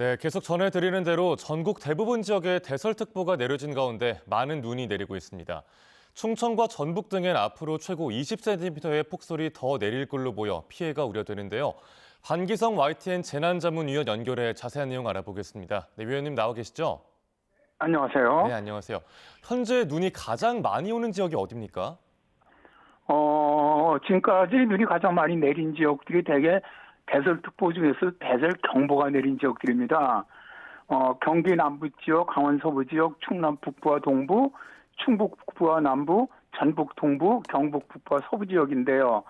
네, 계속 전해드리는 대로 전국 대부분 지역에 대설특보가 내려진 가운데 많은 눈이 내리고 있습니다. 충청과 전북 등엔 앞으로 최고 20cm의 폭설이 더 내릴 걸로 보여 피해가 우려되는데요. 한기성 YTN 재난자문위원 연결해 자세한 내용 알아보겠습니다. 네, 위원님 나와 계시죠? 네, 안녕하세요. 안녕하세요. 현재 눈이 가장 많이 오는 지역이 어디입니까? 지금까지 눈이 가장 많이 내린 지역들이 대개 대설특보 중에서 대설경보가 내린 지역들입니다. 경기 남부 지역, 강원 서부 지역, 충남 북부와 동부, 충북 북부와 남부, 전북 동부, 경북 북부와 서부 지역인데요.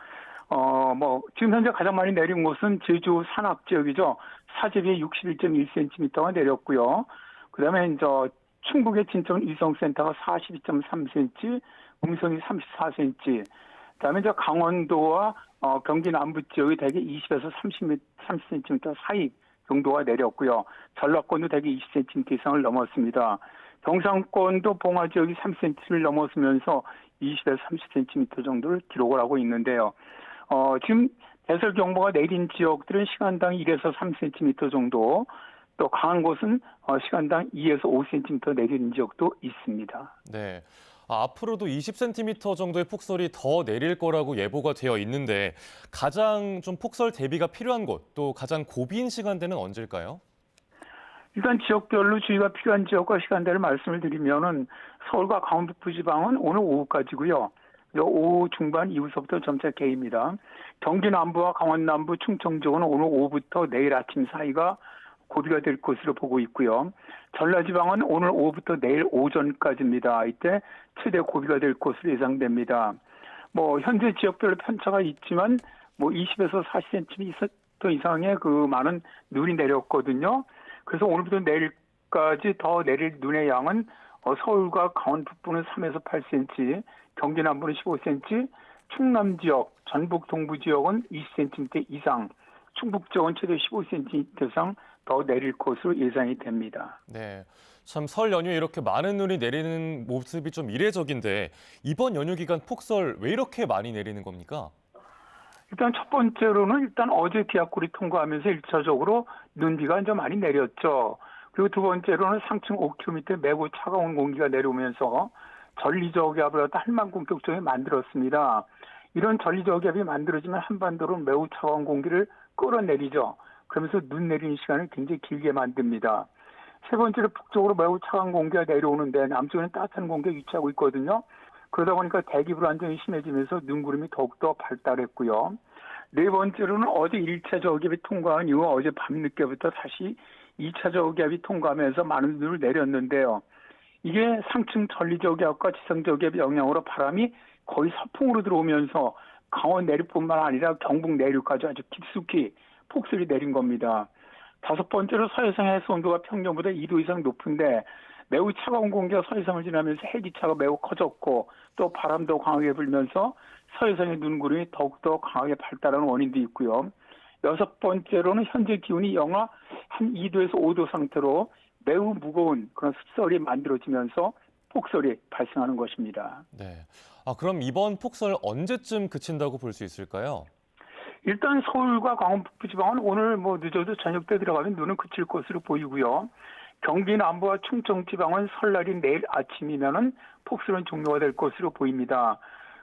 지금 현재 가장 많이 내린 곳은 제주 산악 지역이죠. 사제비에 61.1cm가 내렸고요. 그다음에 이제 충북의 진천 위성센터가 42.3cm, 음성이 34cm. 그다음에 이제 강원도와 경기 남부 지역이 대개 20에서 30cm 사이 정도가 내렸고요. 전라권도 대개 20cm 이상을 넘었습니다. 경상권도 봉화 지역이 3cm를 넘었으면서 20에서 30cm 정도를 기록을 하고 있는데요. 지금 대설경보가 내린 지역들은 시간당 1에서 3cm 정도, 또 강한 곳은 시간당 2에서 5cm 내리는 지역도 있습니다. 네. 앞으로도 20cm 정도의 폭설이 더 내릴 거라고 예보가 되어 있는데 가장 좀 폭설 대비가 필요한 곳, 또 가장 고비인 시간대는 언제일까요? 일단 지역별로 주의가 필요한 지역과 시간대를 말씀을 드리면은 서울과 강원 북부 지방은 오늘 오후까지고요. 오후 중반 이후서부터 점차 개입니다. 경기 남부와 강원 남부, 충청 지역은 오늘 오후부터 내일 아침 사이가 고비가 될 것으로 보고 있고요. 전라지방은 오늘 오후부터 내일 오전까지입니다. 이때 최대 고비가 될 것으로 예상됩니다. 현재 지역별로 편차가 있지만 20에서 40cm 이상의 그 많은 눈이 내렸거든요. 그래서 오늘부터 내일까지 더 내릴 눈의 양은 서울과 강원 북부는 3에서 8cm, 경기 남부는 15cm, 충남 지역, 전북 동부 지역은 20cm 이상, 충북 지역은 최대 15cm 이상 더 내릴 것으로 예상이 됩니다. 네, 참 설 연휴에 이렇게 많은 눈이 내리는 모습이 좀 이례적인데 이번 연휴 기간 폭설 왜 이렇게 많이 내리는 겁니까? 일단 첫 번째로는 어제 기압골이 통과하면서 1차적으로 눈비가 이제 많이 내렸죠. 그리고 두 번째로는 상층 5km 매우 차가운 공기가 내려오면서 전리저기압을 한반 공격적에 만들었습니다. 이런 전리저기압이 만들어지면 한반도로 매우 차가운 공기를 끌어내리죠. 그러면서 눈 내리는 시간을 굉장히 길게 만듭니다. 세 번째로 북쪽으로 매우 차가운 공기가 내려오는데 남쪽에는 따뜻한 공기가 위치하고 있거든요. 그러다 보니까 대기 불안정이 심해지면서 눈구름이 더욱더 발달했고요. 네 번째로는 어제 1차 저기압이 통과한 이후 어제 밤늦게부터 다시 2차 저기압이 통과하면서 많은 눈을 내렸는데요. 이게 상층 전리저기압과 지상저기압의 영향으로 바람이 거의 서풍으로 들어오면서 강원 내륙뿐만 아니라 경북 내륙까지 아주 깊숙이 폭설이 내린 겁니다. 다섯 번째로 서해상 해수 온도가 평년보다 2도 이상 높은데 매우 차가운 공기가 서해상을 지나면서 해기차가 매우 커졌고 또 바람도 강하게 불면서 서해상의 눈구름이 더욱더 강하게 발달하는 원인도 있고요. 여섯 번째로는 현재 기온이 영하 한 2도에서 5도 상태로 매우 무거운 그런 습설이 만들어지면서 폭설이 발생하는 것입니다. 네. 그럼 이번 폭설 언제쯤 그친다고 볼 수 있을까요? 일단 서울과 강원 북부 지방은 오늘 늦어도 저녁 때 들어가면 눈은 그칠 것으로 보이고요. 경기 남부와 충청 지방은 설날인 내일 아침이면은 폭설은 종료가 될 것으로 보입니다.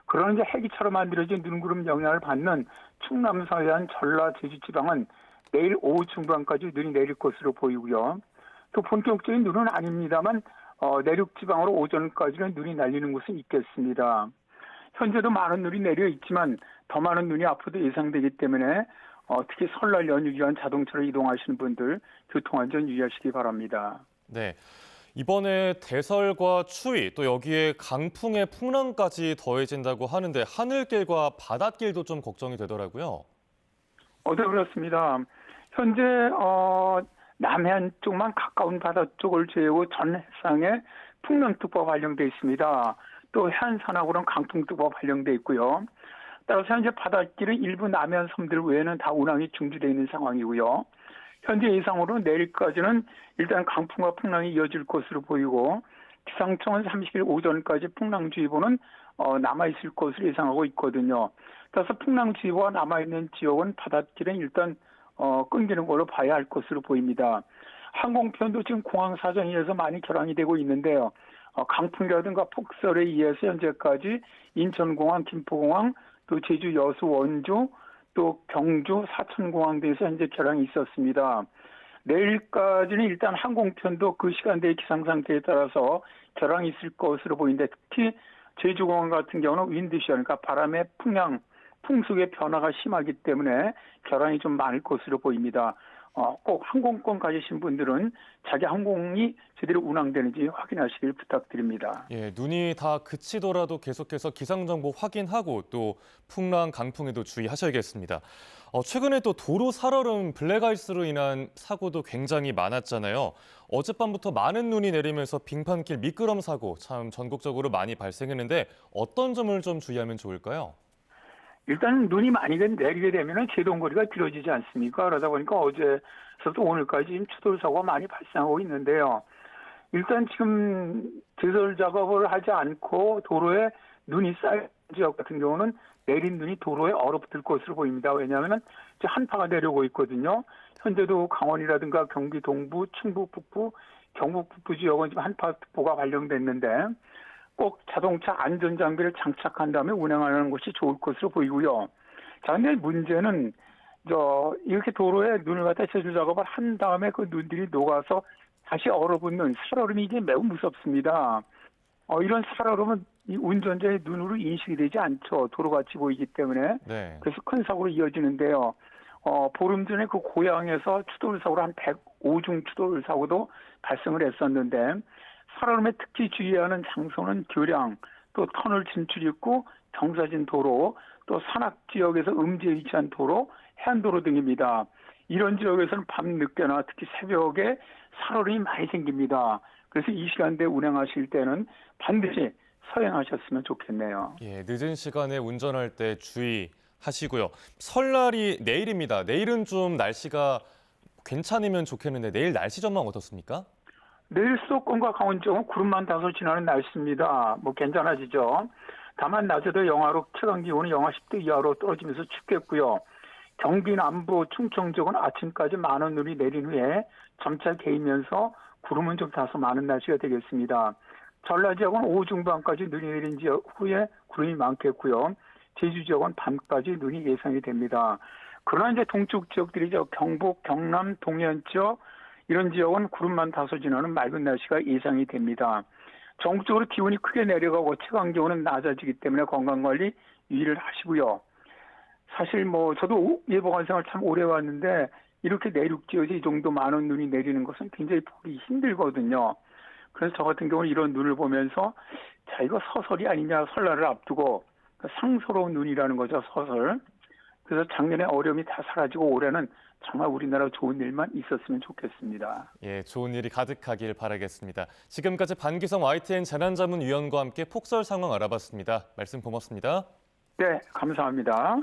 그러나 이제 해기차로 만들어진 눈구름 영향을 받는 충남 서해안 전라 제주 지방은 내일 오후 중반까지 눈이 내릴 것으로 보이고요. 또 본격적인 눈은 아닙니다만 내륙 지방으로 오전까지는 눈이 날리는 곳은 있겠습니다. 현재도 많은 눈이 내려 있지만 더 많은 눈이 앞으로도 예상되기 때문에 특히 설날 연휴 기간 자동차로 이동하시는 분들 교통안전 유의하시기 바랍니다. 네. 이번에 대설과 추위 또 여기에 강풍의 풍랑까지 더해진다고 하는데 하늘길과 바닷길도 좀 걱정이 되더라고요. 네, 그렇습니다. 현재 남해안 쪽만 가까운 바다 쪽을 제외하고 전 해상에 풍랑특보가 발령돼 있습니다. 또 해안산하고는 강풍특보가 발령돼 있고요. 따라서 현재 바닷길은 일부 남해안 섬들 외에는 다 운항이 중지되어 있는 상황이고요. 현재 예상으로 내일까지는 일단 강풍과 풍랑이 이어질 것으로 보이고 기상청은 30일 오전까지 풍랑주의보는 남아있을 것으로 예상하고 있거든요. 따라서 풍랑주의보가 남아있는 지역은 바닷길은 일단 끊기는 걸로 봐야 할 것으로 보입니다. 항공편도 지금 공항 사정에 의해서 많이 결항이 되고 있는데요. 강풍이라든가 폭설에 의해서 현재까지 인천공항, 김포공항, 또 제주 여수, 원주, 또 경주, 사천공항 등에서 현재 결항이 있었습니다. 내일까지는 일단 항공편도 그 시간대의 기상 상태에 따라서 결항이 있을 것으로 보이는데 특히 제주공항 같은 경우는 윈드시, 그러니까 바람의 풍속의 변화가 심하기 때문에 결항이 좀 많을 것으로 보입니다. 꼭 항공권 가지신 분들은 자기 항공이 제대로 운항되는지 확인하시길 부탁드립니다. 예, 눈이 다 그치더라도 계속해서 기상정보 확인하고 또 풍랑, 강풍에도 주의하셔야겠습니다. 최근에 또 도로 살얼음, 블랙아이스로 인한 사고도 굉장히 많았잖아요. 어젯밤부터 많은 눈이 내리면서 빙판길 미끄럼 사고 참 전국적으로 많이 발생했는데 어떤 점을 좀 주의하면 좋을까요? 일단 눈이 많이 내리게 되면 제동거리가 길어지지 않습니까? 그러다 보니까 어제서부터 오늘까지 지금 추돌 사고가 많이 발생하고 있는데요. 일단 지금 제설 작업을 하지 않고 도로에 눈이 쌓인 지역 같은 경우는 내린 눈이 도로에 얼어붙을 것으로 보입니다. 왜냐하면 한파가 내려오고 있거든요. 현재도 강원이라든가 경기 동부, 충북 북부, 경북 북부 지역은 지금 한파특보가 발령됐는데 꼭 자동차 안전장비를 장착한 다음에 운행하는 것이 좋을 것으로 보이고요. 자, 근데 문제는 이렇게 도로에 눈을 갖다 제설 작업을 한 다음에 그 눈들이 녹아서 다시 얼어붙는 살얼음이 이게 매우 무섭습니다. 이런 살얼음은 이 운전자의 눈으로 인식이 되지 않죠. 도로같이 보이기 때문에. 네. 그래서 큰 사고로 이어지는데요. 보름 전에 그 고향에서 추돌 사고로 한 105중 추돌 사고도 발생을 했었는데 살얼음에 특히 주의하는 장소는 교량, 또 터널 진출 입구, 경사진 도로, 또 산악 지역에서 음지에 위치한 도로, 해안도로 등입니다. 이런 지역에서는 밤늦게나 특히 새벽에 살얼음이 많이 생깁니다. 그래서 이 시간대에 운행하실 때는 반드시 서행하셨으면 좋겠네요. 예, 늦은 시간에 운전할 때 주의하시고요. 설날이 내일입니다. 내일은 좀 날씨가 괜찮으면 좋겠는데 내일 날씨 전망 어떻습니까? 내일 수도권과 강원 지역은 구름만 다소 지나는 날씨입니다. 괜찮아지죠. 다만 낮에도 영하로 최강 기온은 영하 10도 이하로 떨어지면서 춥겠고요. 경기 남부, 충청 지역은 아침까지 많은 눈이 내린 후에 점차 개이면서 구름은 좀 다소 많은 날씨가 되겠습니다. 전라 지역은 오후 중반까지 눈이 내린 지역 후에 구름이 많겠고요. 제주 지역은 밤까지 눈이 예상이 됩니다. 그러나 이제 동쪽 지역들이죠. 경북, 경남, 동해안 지역 이런 지역은 구름만 다소 지나는 맑은 날씨가 예상이 됩니다. 전국적으로 기온이 크게 내려가고 최강 기온은 낮아지기 때문에 건강관리 유의를 하시고요. 사실 저도 예보관 생활 참 오래 왔는데 이렇게 내륙 지역에 이 정도 많은 눈이 내리는 것은 굉장히 보기 힘들거든요. 그래서 저 같은 경우는 이런 눈을 보면서 자 이거 서설이 아니냐 설날을 앞두고 상스러운 눈이라는 거죠 서설. 그래서 작년에 어려움이 다 사라지고 올해는 정말 우리나라 좋은 일만 있었으면 좋겠습니다. 예, 좋은 일이 가득하길 바라겠습니다. 지금까지 반기성 YTN 재난자문위원과 함께 폭설 상황 알아봤습니다. 말씀 고맙습니다. 네, 감사합니다.